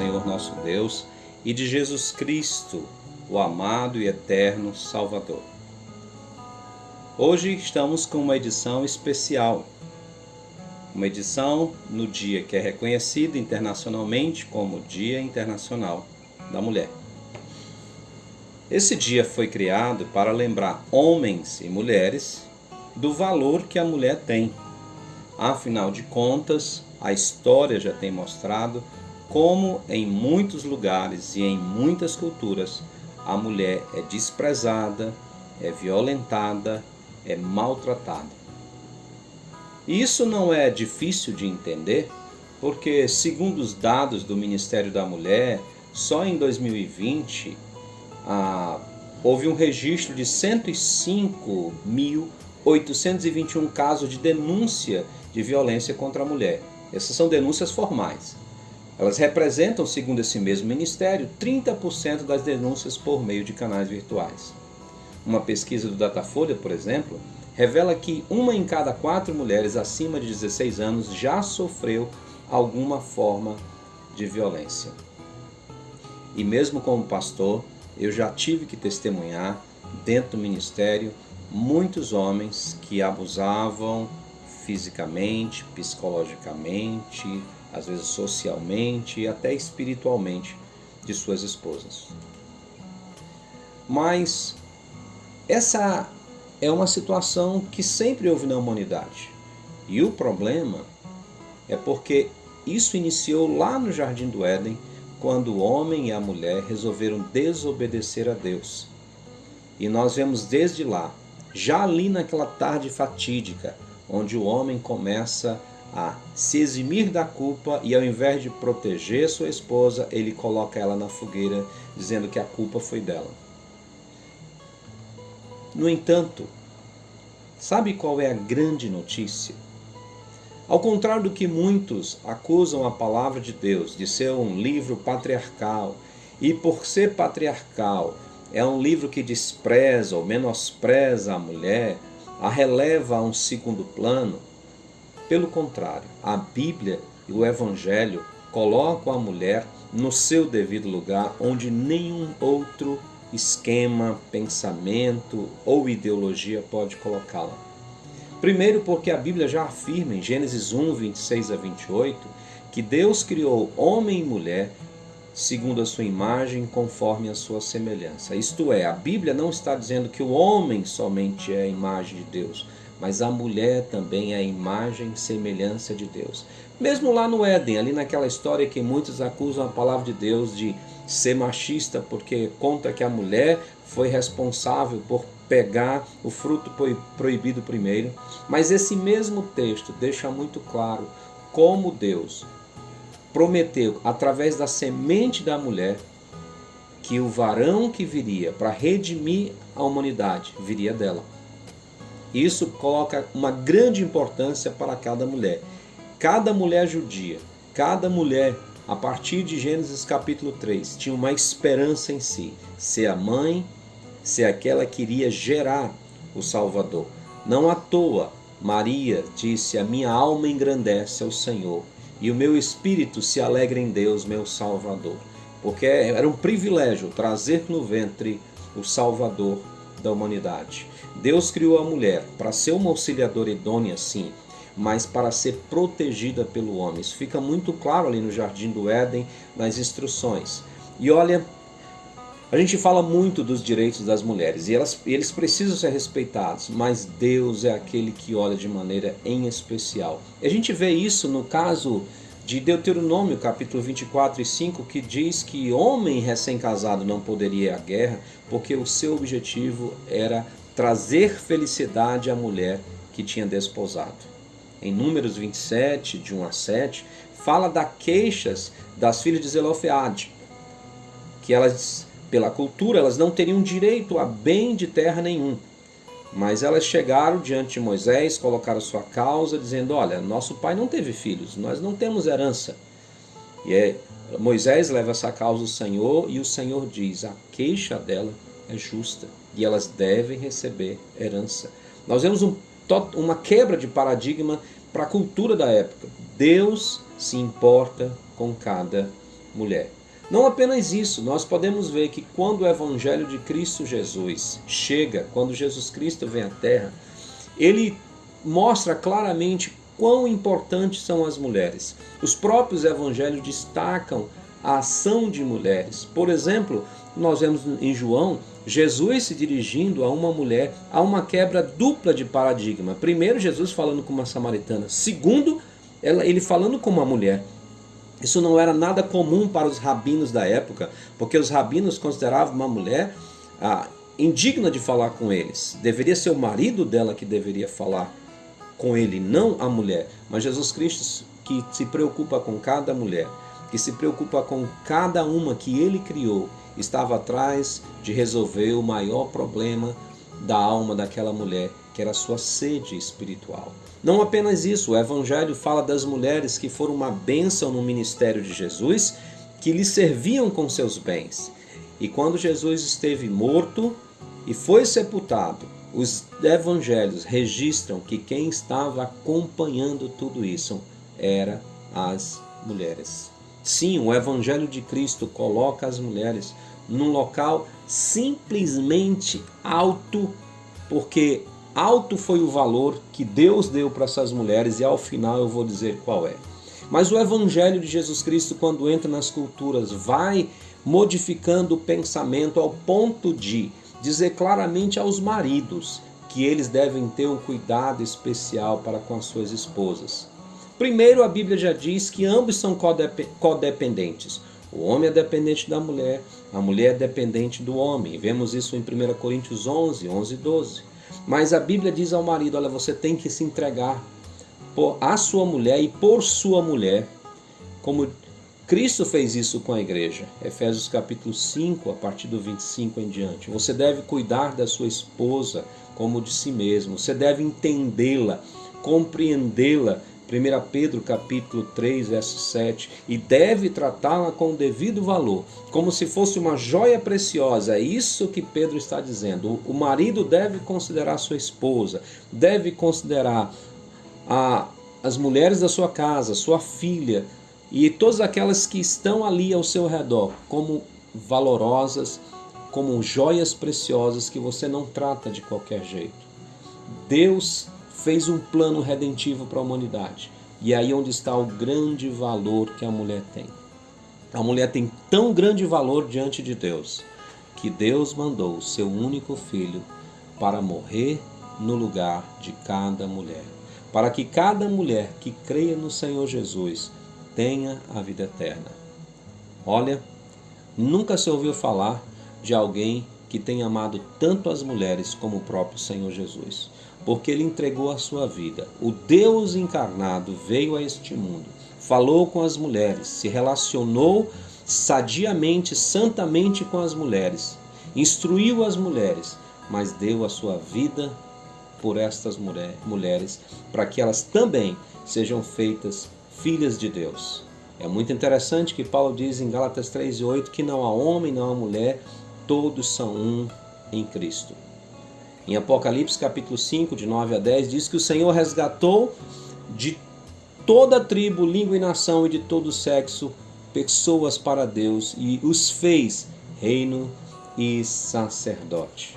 Senhor nosso Deus e de Jesus Cristo, o amado e eterno Salvador. Hoje estamos com uma edição especial, uma edição no dia que é reconhecido internacionalmente como Dia Internacional da Mulher. Esse dia foi criado para lembrar homens e mulheres do valor que a mulher tem. Afinal de contas, a história já tem mostrado como em muitos lugares e em muitas culturas a mulher é desprezada, é violentada, é maltratada. E isso não é difícil de entender, porque segundo os dados do Ministério da Mulher, só em 2020 houve um registro de 105.821 casos de denúncia de violência contra a mulher. Essas são denúncias formais. Elas representam, segundo esse mesmo ministério, 30% das denúncias por meio de canais virtuais. Uma pesquisa do Datafolha, por exemplo, revela que 1 em cada 4 mulheres acima de 16 anos já sofreu alguma forma de violência. E mesmo como pastor, eu já tive que testemunhar, dentro do ministério, muitos homens que abusavam fisicamente, psicologicamente, às vezes socialmente e até espiritualmente de suas esposas. Mas essa é uma situação que sempre houve na humanidade. E o problema é porque isso iniciou lá no Jardim do Éden, quando o homem e a mulher resolveram desobedecer a Deus. E nós vemos desde lá, já ali naquela tarde fatídica, onde o homem começa a se eximir da culpa e ao invés de proteger sua esposa, ele coloca ela na fogueira, dizendo que a culpa foi dela. No entanto, sabe qual é a grande notícia? Ao contrário do que muitos acusam a palavra de Deus de ser um livro patriarcal, e por ser patriarcal, é um livro que despreza ou menospreza a mulher, a releva a um segundo plano, pelo contrário, a Bíblia e o Evangelho colocam a mulher no seu devido lugar, onde nenhum outro esquema, pensamento ou ideologia pode colocá-la. Primeiro porque a Bíblia já afirma em Gênesis 1, 26 a 28, que Deus criou homem e mulher segundo a sua imagem, conforme a sua semelhança. Isto é, a Bíblia não está dizendo que o homem somente é a imagem de Deus, mas a mulher também é a imagem e semelhança de Deus. Mesmo lá no Éden, ali naquela história que muitos acusam a palavra de Deus de ser machista, porque conta que a mulher foi responsável por pegar o fruto proibido primeiro. Mas esse mesmo texto deixa muito claro como Deus prometeu, através da semente da mulher, que o varão que viria para redimir a humanidade viria dela. Isso coloca uma grande importância para cada mulher. Cada mulher judia, cada mulher, a partir de Gênesis capítulo 3, tinha uma esperança em si, ser a mãe, ser aquela que iria gerar o Salvador. Não à toa, Maria disse: a minha alma engrandece ao Senhor e o meu espírito se alegra em Deus, meu Salvador. Porque era um privilégio trazer no ventre o Salvador da humanidade. Deus criou a mulher para ser uma auxiliadora idônea, sim, mas para ser protegida pelo homem. Isso fica muito claro ali no Jardim do Éden, nas instruções. E olha, a gente fala muito dos direitos das mulheres e eles precisam ser respeitados, mas Deus é aquele que olha de maneira em especial. E a gente vê isso no caso de Deuteronômio, capítulo 24 e 5, que diz que homem recém-casado não poderia ir à guerra, porque o seu objetivo era trazer felicidade à mulher que tinha desposado. Em Números 27, de 1 a 7, fala das queixas das filhas de Zelofeade, que elas, pela cultura, elas não teriam direito a bem de terra nenhum. Mas elas chegaram diante de Moisés, colocaram sua causa, dizendo: olha, nosso pai não teve filhos, nós não temos herança. E Moisés leva essa causa ao Senhor e o Senhor diz: a queixa dela é justa e elas devem receber herança. Nós vemos uma quebra de paradigma para a cultura da época. Deus se importa com cada mulher. Não apenas isso, nós podemos ver que quando o Evangelho de Cristo Jesus chega, quando Jesus Cristo vem à Terra, ele mostra claramente quão importantes são as mulheres. Os próprios evangelhos destacam a ação de mulheres. Por exemplo, nós vemos em João, Jesus se dirigindo a uma mulher, a uma quebra dupla de paradigma. Primeiro, Jesus falando com uma samaritana. Segundo, ele falando com uma mulher. Isso não era nada comum para os rabinos da época, porque os rabinos consideravam uma mulher indigna de falar com eles. Deveria ser o marido dela que deveria falar com ele, não a mulher. Mas Jesus Cristo, que se preocupa com cada mulher, que se preocupa com cada uma que ele criou, estava atrás de resolver o maior problema da alma daquela mulher, que era a sua sede espiritual. Não apenas isso, o Evangelho fala das mulheres que foram uma bênção no ministério de Jesus, que lhe serviam com seus bens. E quando Jesus esteve morto e foi sepultado, os evangelhos registram que quem estava acompanhando tudo isso eram as mulheres. Sim, o Evangelho de Cristo coloca as mulheres num local simplesmente alto, porque alto foi o valor que Deus deu para essas mulheres, e ao final eu vou dizer qual é. Mas o Evangelho de Jesus Cristo, quando entra nas culturas, vai modificando o pensamento ao ponto de dizer claramente aos maridos que eles devem ter um cuidado especial para com as suas esposas. Primeiro, a Bíblia já diz que ambos são codependentes. O homem é dependente da mulher, a mulher é dependente do homem. Vemos isso em 1 Coríntios 11 e 12. Mas a Bíblia diz ao marido, olha, você tem que se entregar à sua mulher e por sua mulher, como Cristo fez isso com a igreja. Efésios capítulo 5, a partir do 25 em diante. Você deve cuidar da sua esposa como de si mesmo. Você deve entendê-la, compreendê-la. 1 Pedro capítulo 3, verso 7. E deve tratá-la com o devido valor, como se fosse uma joia preciosa. É isso que Pedro está dizendo. O marido deve considerar sua esposa, deve considerar as mulheres da sua casa, sua filha, e todas aquelas que estão ali ao seu redor como valorosas, como joias preciosas que você não trata de qualquer jeito. Deus fez um plano redentivo para a humanidade. E aí onde está o grande valor que a mulher tem. A mulher tem tão grande valor diante de Deus, que Deus mandou o seu único filho para morrer no lugar de cada mulher. Para que cada mulher que creia no Senhor Jesus tenha a vida eterna. Olha, nunca se ouviu falar de alguém que tenha amado tanto as mulheres como o próprio Senhor Jesus, porque ele entregou a sua vida. O Deus encarnado veio a este mundo, falou com as mulheres, se relacionou sadiamente, santamente com as mulheres, instruiu as mulheres, mas deu a sua vida por estas mulheres, para que elas também sejam feitas filhas de Deus. É muito interessante que Paulo diz em Gálatas 3:8 que não há homem, não há mulher, todos são um em Cristo. Em Apocalipse capítulo 5, de 9 a 10, diz que o Senhor resgatou de toda tribo, língua e nação e de todo sexo pessoas para Deus e os fez reino e sacerdote.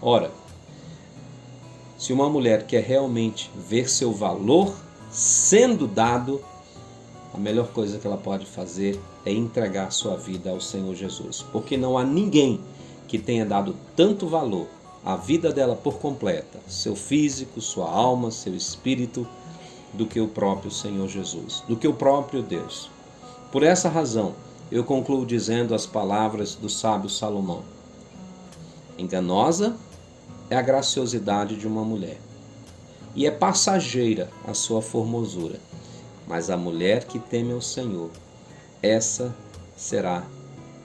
Ora, se uma mulher quer realmente ver seu valor sendo dado, a melhor coisa que ela pode fazer é entregar sua vida ao Senhor Jesus. Porque não há ninguém que tenha dado tanto valor à vida dela por completa, seu físico, sua alma, seu espírito, do que o próprio Senhor Jesus, do que o próprio Deus. Por essa razão, eu concluo dizendo as palavras do sábio Salomão. Enganosa é a graciosidade de uma mulher, e é passageira a sua formosura. Mas a mulher que teme ao Senhor, essa será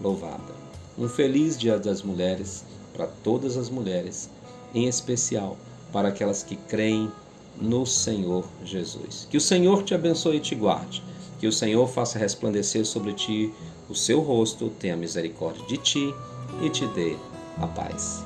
louvada. Um feliz Dia das Mulheres para todas as mulheres, em especial para aquelas que creem no Senhor Jesus. Que o Senhor te abençoe e te guarde. Que o Senhor faça resplandecer sobre ti o seu rosto, tenha misericórdia de ti e te dê a paz.